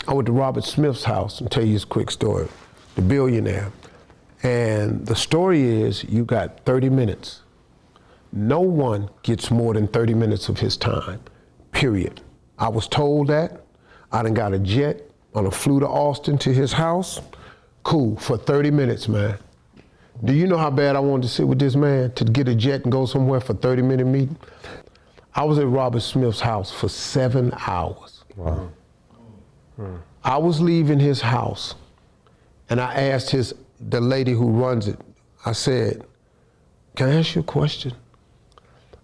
I went to Robert Smith's house and tell you this quick story, the billionaire. And the story is you got 30 minutes. No one gets more than 30 minutes of his time, period. I was told that. I done got a jet on a flew to Austin to his house. Cool, for 30 minutes, man. Do you know how bad I wanted to sit with this man to get a jet and go somewhere for 30-minute meeting? I was at Robert Smith's house for 7 hours. Wow. I was leaving his house and I asked the lady who runs it, I said, can I ask you a question?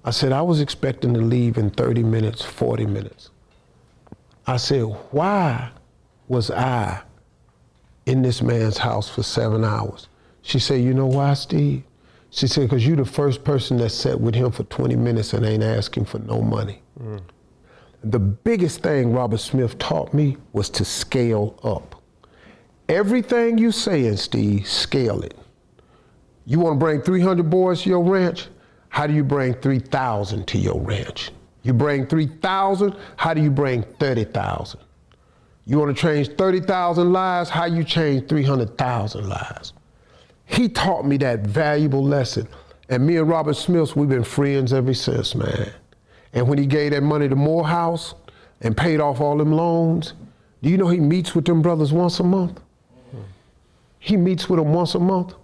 I said, I was expecting to leave in 30 minutes, 40 minutes. I said, why was I in this man's house for 7 hours? She said, you know why, Steve? She said, because you're the first person that sat with him for 20 minutes and ain't asking for no money. The biggest thing Robert Smith taught me was to scale up. Everything you saying, Steve, scale it. You want to bring 300 boys to your ranch? How do you bring 3,000 to your ranch? You bring 3,000, how do you bring 30,000? You want to change 30,000 lives? How you change 300,000 lives? He taught me that valuable lesson. And me and Robert Smith, we've been friends ever since, man. And when he gave that money to Morehouse and paid off all them loans, do you know he meets with them brothers once a month? He meets with them once a month.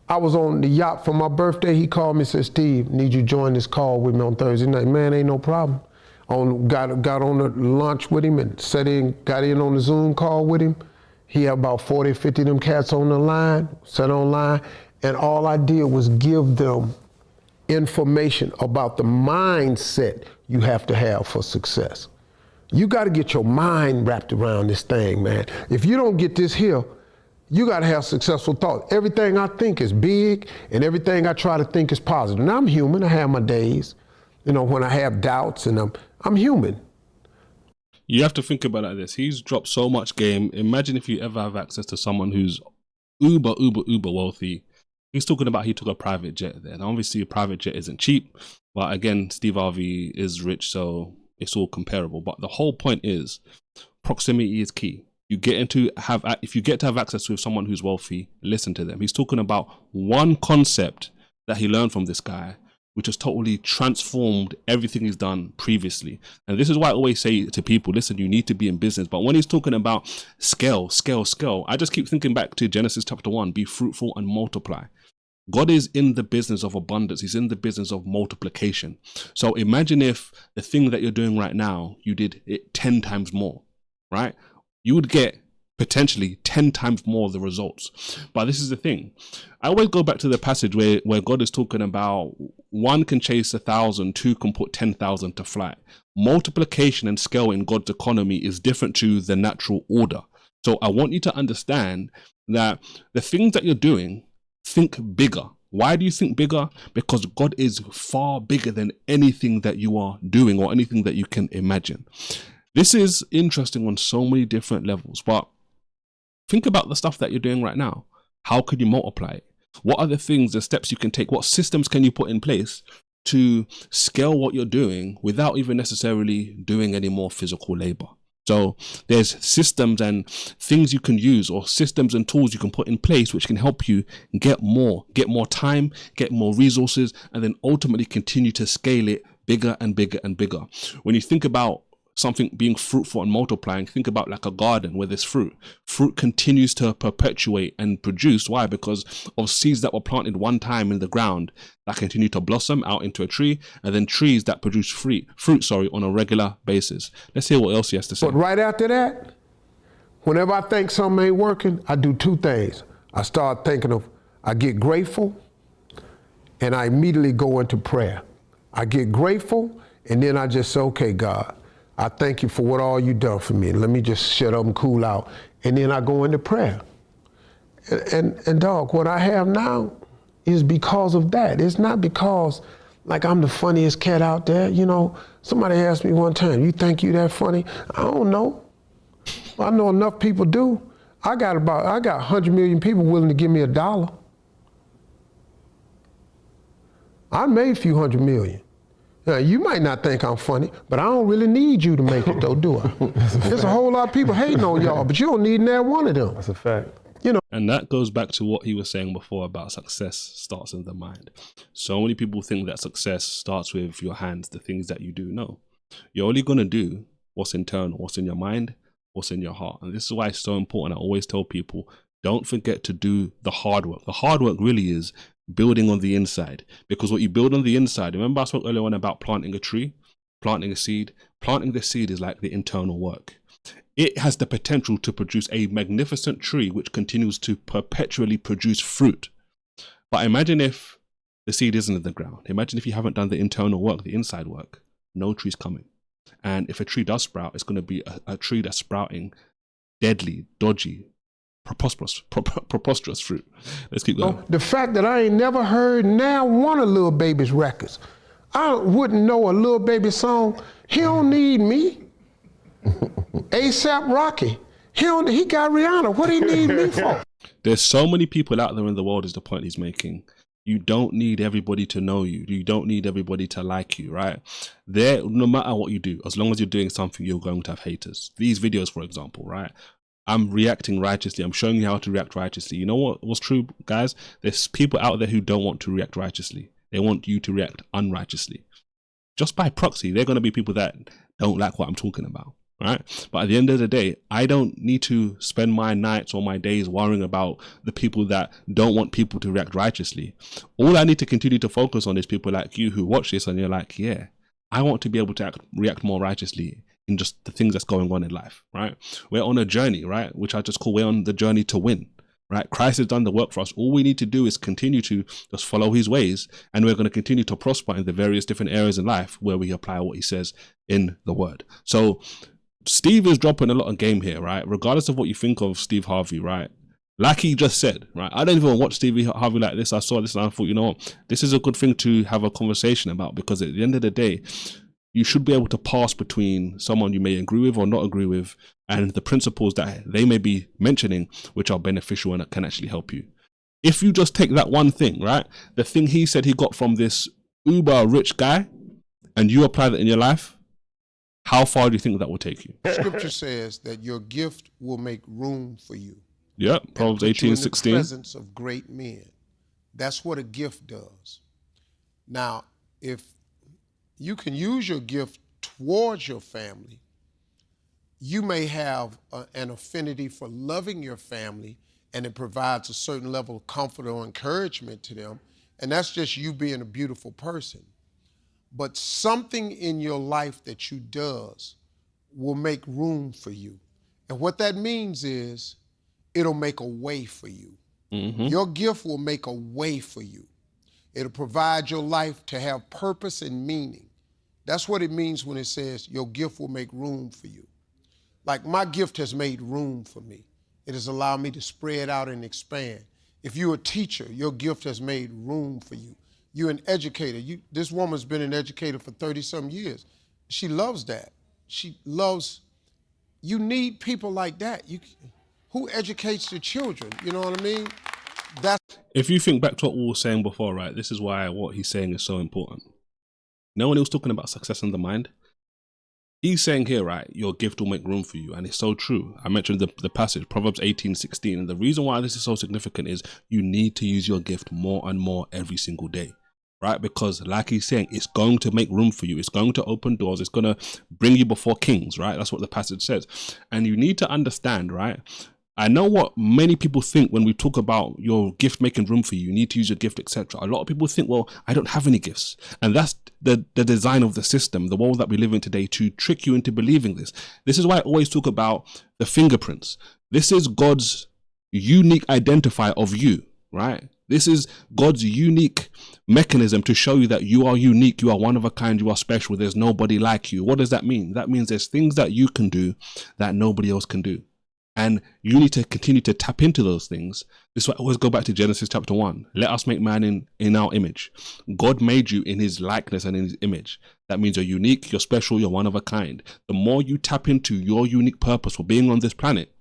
I was on the yacht for my birthday. He called me and said, Steve, need you to join this call with me on Thursday night. Man, ain't no problem. Got on the lunch with him and got in on the Zoom call with him. He had about 40, 50 of them cats on the line, sat online, and all I did was give them information about the mindset you have to have for success. You got to get your mind wrapped around this thing, man. If you don't get this here, you got to have successful thoughts. Everything I think is big, and everything I try to think is positive. Now, I'm human. I have my days, you know, when I have doubts, and I'm human. You have to think about it like this. He's dropped so much game. Imagine if you ever have access to someone who's uber wealthy. He's talking about he took a private jet there. Now, obviously, a private jet isn't cheap, but again, Steve Harvey is rich, so it's all comparable. But the whole point is, proximity is key. If you get to have access with someone who's wealthy, listen to them. He's talking about one concept that he learned from this guy, which has totally transformed everything he's done previously. And this is why I always say to people, listen, you need to be in business. But when he's talking about scale, I just keep thinking back to Genesis chapter 1, be fruitful and multiply. God is in the business of abundance. He's in the business of multiplication. So imagine if the thing that you're doing right now, you did it 10 times more, right? You would get potentially 10 times more of the results. But this is the thing. I always go back to the passage where God is talking about 1 can chase 1,000, 2 can put 10,000 to flight. Multiplication and scale in God's economy is different to the natural order. So I want you to understand that the things that you're doing, think bigger. Why do you think bigger? Because God is far bigger than anything that you are doing or anything that you can imagine. This is interesting on so many different levels, but think about the stuff that you're doing right now. How can you multiply it? What are the things, the steps you can take? What systems can you put in place to scale what you're doing without even necessarily doing any more physical labor? So there's systems and things you can use, or systems and tools you can put in place which can help you get more time, get more resources, and then ultimately continue to scale it bigger and bigger and bigger. When you think about something being fruitful and multiplying, think about like a garden where there's fruit. Fruit continues to perpetuate and produce. Why? Because of seeds that were planted one time in the ground that continue to blossom out into a tree, and then trees that produce fruit on a regular basis. Let's hear what else he has to say. But right after that, whenever I think something ain't working, I do 2 things. I start thinking I get grateful, and I immediately go into prayer. I get grateful, and then I just say, okay, God, I thank you for what all you done for me. Let me just shut up and cool out. And then I go into prayer. And dog, what I have now is because of that. It's not because like I'm the funniest cat out there. You know, somebody asked me one time, you think you that funny? I don't know. I know enough people do. I got 100 million people willing to give me $1. I made a few 100 million. You might not think I'm funny, but I don't really need you to make it though, do I? There's a whole lot of people hating on y'all, but you don't need neither one of them. That's a fact. You know. And that goes back to what he was saying before about success starts in the mind. So many people think that success starts with your hands, the things that you do. No, you're only going to do what's internal, what's in your mind, what's in your heart. And this is why it's so important. I always tell people, don't forget to do the hard work. The hard work really is building on the inside, because what you build on the inside, remember I spoke earlier on about planting a tree, planting a seed. Planting the seed is like the internal work. It has the potential to produce a magnificent tree which continues to perpetually produce fruit. But imagine if the seed isn't in the ground. Imagine if you haven't done the internal work, the inside work. No tree's coming. And if a tree does sprout, it's going to be a tree that's sprouting deadly, dodgy, preposterous fruit. Let's keep going. The fact that I ain't never heard now one of Lil Baby's records. I wouldn't know a Lil Baby song. He don't need me. ASAP Rocky. He got Rihanna. What do he need me for? There's so many people out there in the world is the point he's making. You don't need everybody to know you. You don't need everybody to like you, right? No matter what you do, as long as you're doing something, you're going to have haters. These videos, for example, right? I'm reacting righteously. I'm showing you how to react righteously. You know what's true, guys? There's people out there who don't want to react righteously. They want you to react unrighteously. Just by proxy, they're going to be people that don't like what I'm talking about, right? But at the end of the day, I don't need to spend my nights or my days worrying about the people that don't want people to react righteously. All I need to continue to focus on is people like you who watch this and you're like, yeah, I want to be able to react more righteously in just the things that's going on in life, right? We're on a journey, right? Which I just call, we're on the journey to win, right? Christ has done the work for us. All we need to do is continue to just follow his ways, and we're going to continue to prosper in the various different areas in life where we apply what he says in the word. So Steve is dropping a lot of game here, right? Regardless of what you think of Steve Harvey, right? Like he just said, right? I don't even watch Steve Harvey like this. I saw this and I thought, you know what? This is a good thing to have a conversation about, because at the end of the day, you should be able to pass between someone you may agree with or not agree with, and the principles that they may be mentioning, which are beneficial and can actually help you. If you just take that one thing, right? The thing he said he got from this uber rich guy, and you apply that in your life, how far do you think that will take you? Scripture says that your gift will make room for you. Yeah, Proverbs 18:16. In the presence of great men. That's what a gift does. Now, if you can use your gift towards your family, you may have an affinity for loving your family, and it provides a certain level of comfort or encouragement to them, and that's just you being a beautiful person. But something in your life that you does will make room for you. And what that means is it'll make a way for you. Mm-hmm. Your gift will make a way for you. It'll provide your life to have purpose and meaning. That's what it means when it says your gift will make room for you. Like my gift has made room for me. It has allowed me to spread out and expand. If you're a teacher, your gift has made room for you. You're an educator. This woman's been an educator for 30-some years. She loves that. She loves, you need people like that. Who educates the children, you know what I mean? If you think back to what we were saying before, right, this is why what he's saying is so important. No one was talking about success in the mind. He's saying here, right, your gift will make room for you. And it's so true. I mentioned the passage, Proverbs 18:16. And the reason why this is so significant is you need to use your gift more and more every single day, right? Because like he's saying, it's going to make room for you. It's going to open doors. It's going to bring you before kings, right? That's what the passage says. And you need to understand, right? I know what many people think when we talk about your gift making room for you, you need to use your gift, etc. A lot of people think, well, I don't have any gifts. And that's the design of the system, the world that we live in today, to trick you into believing this. This is why I always talk about the fingerprints. This is God's unique identifier of you, right? This is God's unique mechanism to show you that you are unique, you are one of a kind, you are special, there's nobody like you. What does that mean? That means there's things that you can do that nobody else can do. And you need to continue to tap into those things. This is why I always go back to Genesis chapter 1. Let us make man in our image. God made you in his likeness and in his image. That means you're unique, you're special, you're one of a kind. The more you tap into your unique purpose for being on this planet,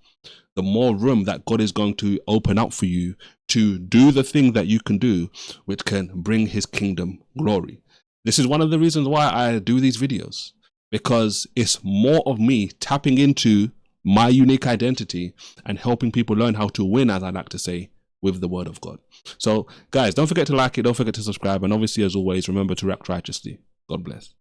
the more room that God is going to open up for you to do the thing that you can do, which can bring his kingdom glory. This is one of the reasons why I do these videos, because it's more of me tapping into my unique identity and helping people learn how to win, as I like to say, with the word of God. So guys, don't forget to like it, don't forget to subscribe, and obviously, as always, remember to react righteously. God bless.